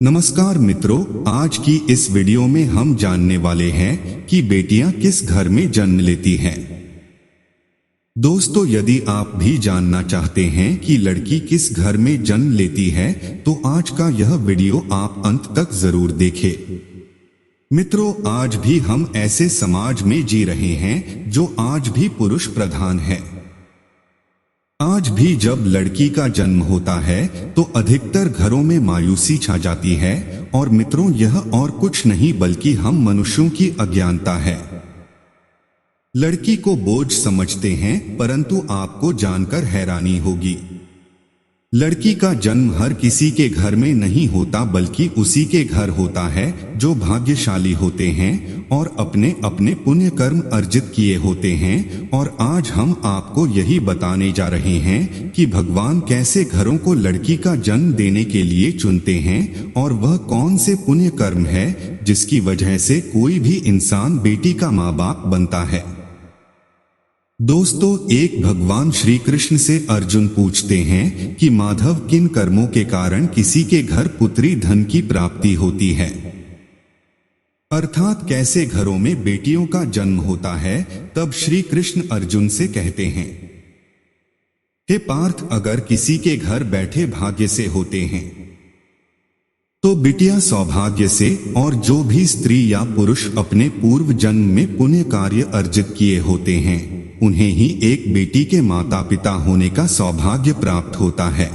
नमस्कार मित्रों, आज की इस वीडियो में हम जानने वाले हैं कि बेटियां किस घर में जन्म लेती हैं। दोस्तों, यदि आप भी जानना चाहते हैं कि लड़की किस घर में जन्म लेती है तो आज का यह वीडियो आप अंत तक जरूर देखें। मित्रों, आज भी हम ऐसे समाज में जी रहे हैं जो आज भी पुरुष प्रधान है। आज भी जब लड़की का जन्म होता है तो अधिकतर घरों में मायूसी छा जाती है और मित्रों, यह और कुछ नहीं बल्कि हम मनुष्यों की अज्ञानता है। लड़की को बोझ समझते हैं, परंतु आपको जानकर हैरानी होगी, लड़की का जन्म हर किसी के घर में नहीं होता बल्कि उसी के घर होता है जो भाग्यशाली होते हैं और अपने अपने पुण्य कर्म अर्जित किए होते हैं। और आज हम आपको यही बताने जा रहे हैं कि भगवान कैसे घरों को लड़की का जन्म देने के लिए चुनते हैं और वह कौन से पुण्य कर्म है जिसकी वजह से कोई भी इंसान बेटी का माँ बाप बनता है। दोस्तों, एक भगवान श्री कृष्ण से अर्जुन पूछते हैं कि माधव, किन कर्मों के कारण किसी के घर पुत्री धन की प्राप्ति होती है, अर्थात कैसे घरों में बेटियों का जन्म होता है। तब श्री कृष्ण अर्जुन से कहते हैं, हे पार्थ, अगर किसी के घर बैठे भाग्य से होते हैं तो बिटिया सौभाग्य से, और जो भी स्त्री या पुरुष अपने पूर्व जन्म में पुण्य कार्य अर्जित किए होते हैं उन्हें ही एक बेटी के माता पिता होने का सौभाग्य प्राप्त होता है।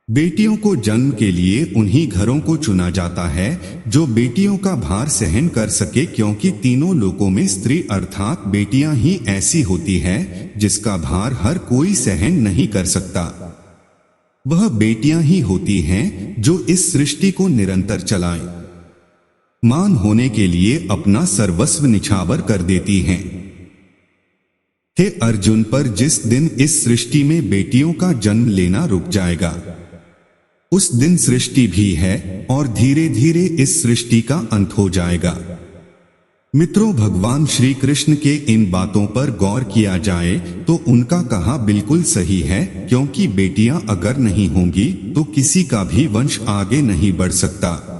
बेटियों को जन्म के लिए उन्हीं घरों को चुना जाता है जो बेटियों का भार सहन कर सके, क्योंकि तीनों लोकों में स्त्री अर्थात बेटियां ही ऐसी होती है जिसका भार हर कोई सहन नहीं कर सकता। वह बेटियां ही होती हैं जो इस सृष्टि को निरंतर चलाएं, मान होने के लिए अपना सर्वस्व निछावर कर देती हैं। हे अर्जुन, पर जिस दिन इस सृष्टि में बेटियों का जन्म लेना रुक जाएगा उस दिन सृष्टि भी है और धीरे धीरे इस सृष्टि का अंत हो जाएगा। मित्रों, भगवान श्री कृष्ण के इन बातों पर गौर किया जाए तो उनका कहा बिल्कुल सही है, क्योंकि बेटियां अगर नहीं होंगी तो किसी का भी वंश आगे नहीं बढ़ सकता।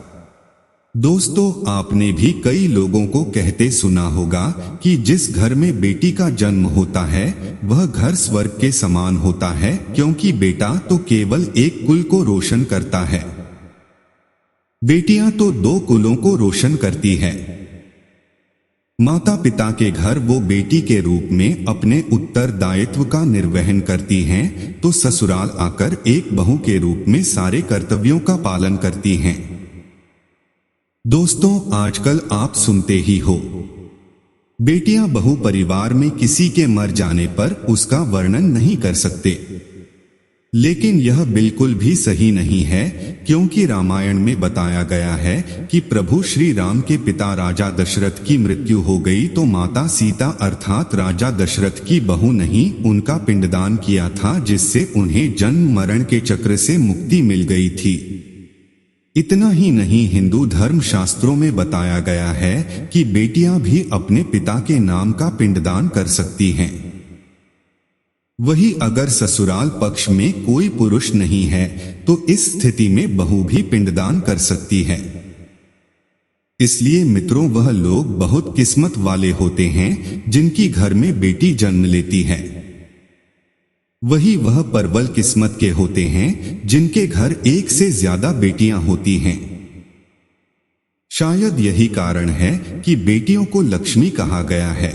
दोस्तों, आपने भी कई लोगों को कहते सुना होगा कि जिस घर में बेटी का जन्म होता है वह घर स्वर्ग के समान होता है, क्योंकि बेटा तो केवल एक कुल को रोशन करता है, बेटियां तो दो कुलों को रोशन करती है। माता पिता के घर वो बेटी के रूप में अपने उत्तरदायित्व का निर्वहन करती हैं, तो ससुराल आकर एक बहू के रूप में सारे कर्तव्यों का पालन करती हैं। दोस्तों, आजकल आप सुनते ही हो, बेटियां बहू परिवार में किसी के मर जाने पर उसका वर्णन नहीं कर सकते, लेकिन यह बिल्कुल भी सही नहीं है, क्योंकि रामायण में बताया गया है कि प्रभु श्री राम के पिता राजा दशरथ की मृत्यु हो गई तो माता सीता अर्थात राजा दशरथ की बहू नहीं उनका पिंडदान किया था, जिससे उन्हें जन्म मरण के चक्र से मुक्ति मिल गई थी। इतना ही नहीं, हिंदू धर्म शास्त्रों में बताया गया है कि बेटियां भी अपने पिता के नाम का पिंडदान कर सकती हैं। वही अगर ससुराल पक्ष में कोई पुरुष नहीं है तो इस स्थिति में बहू भी पिंडदान कर सकती है। इसलिए मित्रों, वह लोग बहुत किस्मत वाले होते हैं जिनकी घर में बेटी जन्म लेती है। वही वह परवल किस्मत के होते हैं जिनके घर एक से ज्यादा बेटियां होती हैं। शायद यही कारण है कि बेटियों को लक्ष्मी कहा गया है।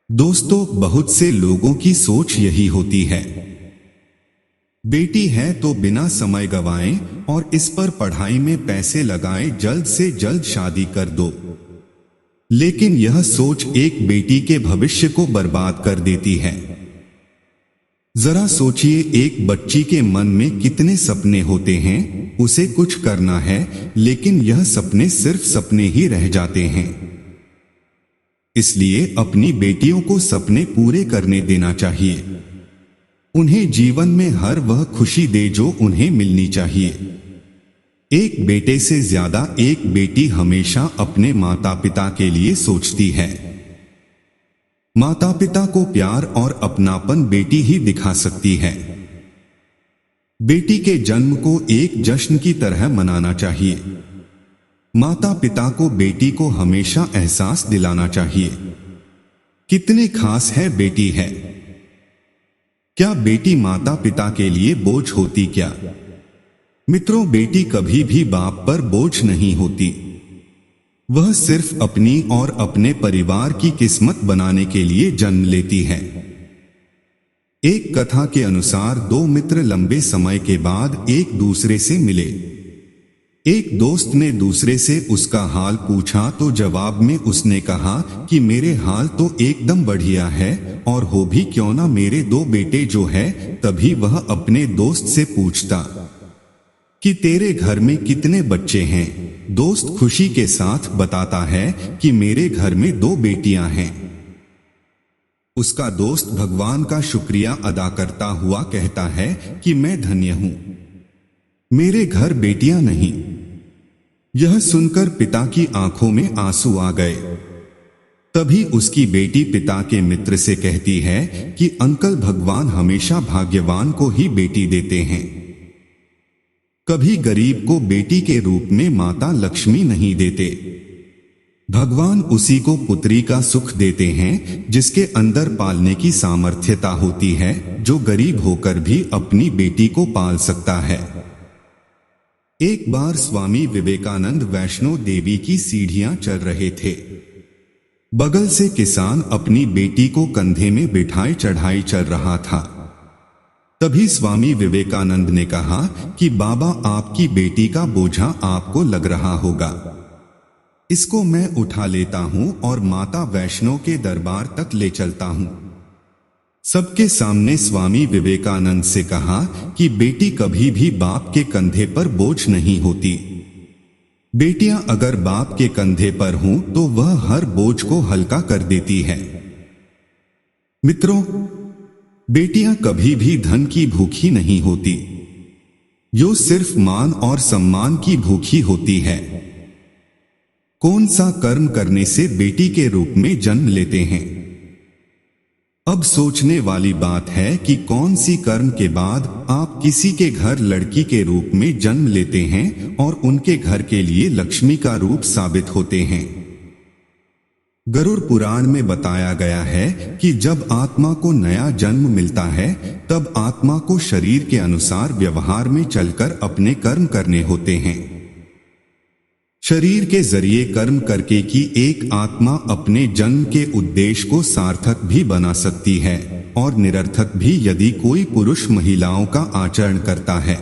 दोस्तों, बहुत से लोगों की सोच यही होती है, बेटी है तो बिना समय गवाएं और इस पर पढ़ाई में पैसे लगाएं, जल्द से जल्द शादी कर दो। लेकिन यह सोच एक बेटी के भविष्य को बर्बाद कर देती है। जरा सोचिए, एक बच्ची के मन में कितने सपने होते हैं, उसे कुछ करना है लेकिन यह सपने सिर्फ सपने ही रह जाते हैं। इसलिए अपनी बेटियों को सपने पूरे करने देना चाहिए, उन्हें जीवन में हर वह खुशी दे जो उन्हें मिलनी चाहिए। एक बेटे से ज्यादा एक बेटी हमेशा अपने माता पिता के लिए सोचती है। माता पिता को प्यार और अपनापन बेटी ही दिखा सकती है। बेटी के जन्म को एक जश्न की तरह मनाना चाहिए। माता पिता को बेटी को हमेशा एहसास दिलाना चाहिए कितने खास है बेटी है। क्या बेटी माता पिता के लिए बोझ होती क्या? मित्रों, बेटी कभी भी बाप पर बोझ नहीं होती। वह सिर्फ अपनी और अपने परिवार की किस्मत बनाने के लिए जन्म लेती है। एक कथा के अनुसार दो मित्र लंबे समय के बाद एक दूसरे से मिले। एक दोस्त ने दूसरे से उसका हाल पूछा तो जवाब में उसने कहा कि मेरे हाल तो एकदम बढ़िया है, और हो भी क्यों ना मेरे दो बेटे जो है। तभी वह अपने दोस्त से पूछता कि तेरे घर में कितने बच्चे हैं। दोस्त खुशी के साथ बताता है कि मेरे घर में दो बेटियां हैं। उसका दोस्त भगवान का शुक्रिया अदा करता हुआ कहता है कि मैं धन्य हूं, मेरे घर बेटियां नहीं। यह सुनकर पिता की आंखों में आंसू आ गए। तभी उसकी बेटी पिता के मित्र से कहती है कि अंकल, भगवान हमेशा भाग्यवान को ही बेटी देते हैं, कभी गरीब को बेटी के रूप में माता लक्ष्मी नहीं देते। भगवान उसी को पुत्री का सुख देते हैं जिसके अंदर पालने की सामर्थ्यता होती है, जो गरीब होकर भी अपनी बेटी को पाल सकता है। एक बार स्वामी विवेकानंद वैष्णो देवी की सीढ़ियां चढ़ रहे थे। बगल से किसान अपनी बेटी को कंधे में बिठाए चढ़ाई चल रहा था। तभी स्वामी विवेकानंद ने कहा कि बाबा, आपकी बेटी का बोझा आपको लग रहा होगा, इसको मैं उठा लेता हूं और माता वैष्णो के दरबार तक ले चलता हूं। सबके सामने स्वामी विवेकानंद से कहा कि बेटी कभी भी बाप के कंधे पर बोझ नहीं होती। बेटियां अगर बाप के कंधे पर हों तो वह हर बोझ को हल्का कर देती है। मित्रों, बेटियां कभी भी धन की भूखी नहीं होती, जो सिर्फ मान और सम्मान की भूखी होती है। कौन सा कर्म करने से बेटी के रूप में जन्म लेते हैं? अब सोचने वाली बात है कि कौन सी कर्म के बाद आप किसी के घर लड़की के रूप में जन्म लेते हैं और उनके घर के लिए लक्ष्मी का रूप साबित होते हैं। गरुड़ पुराण में बताया गया है कि जब आत्मा को नया जन्म मिलता है तब आत्मा को शरीर के अनुसार व्यवहार में चलकर अपने कर्म करने होते हैं। शरीर के जरिए कर्म करके की एक आत्मा अपने जन्म के उद्देश्य को सार्थक भी बना सकती है और निरर्थक भी, यदि कोई पुरुष महिलाओं का आचरण करता है,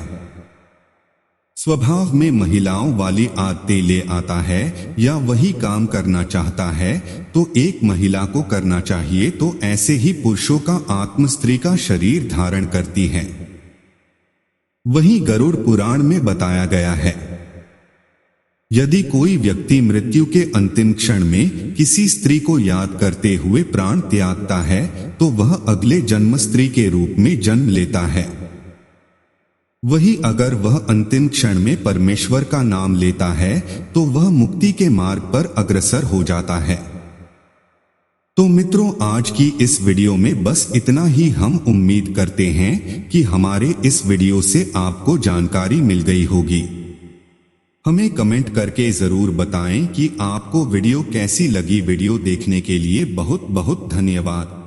स्वभाव में महिलाओं वाली आदतें ले आता है या वही काम करना चाहता है तो एक महिला को करना चाहिए, तो ऐसे ही पुरुषों का आत्म स्त्री का शरीर धारण करती है। वही गरुड़ पुराण में बताया गया है, यदि कोई व्यक्ति मृत्यु के अंतिम क्षण में किसी स्त्री को याद करते हुए प्राण त्यागता है तो वह अगले जन्म स्त्री के रूप में जन्म लेता है। वही अगर वह अंतिम क्षण में परमेश्वर का नाम लेता है तो वह मुक्ति के मार्ग पर अग्रसर हो जाता है। तो मित्रों, आज की इस वीडियो में बस इतना ही। हम उम्मीद करते हैं कि हमारे इस वीडियो से आपको जानकारी मिल गई होगी। हमें कमेंट करके जरूर बताएं कि आपको वीडियो कैसी लगी। वीडियो देखने के लिए बहुत बहुत धन्यवाद।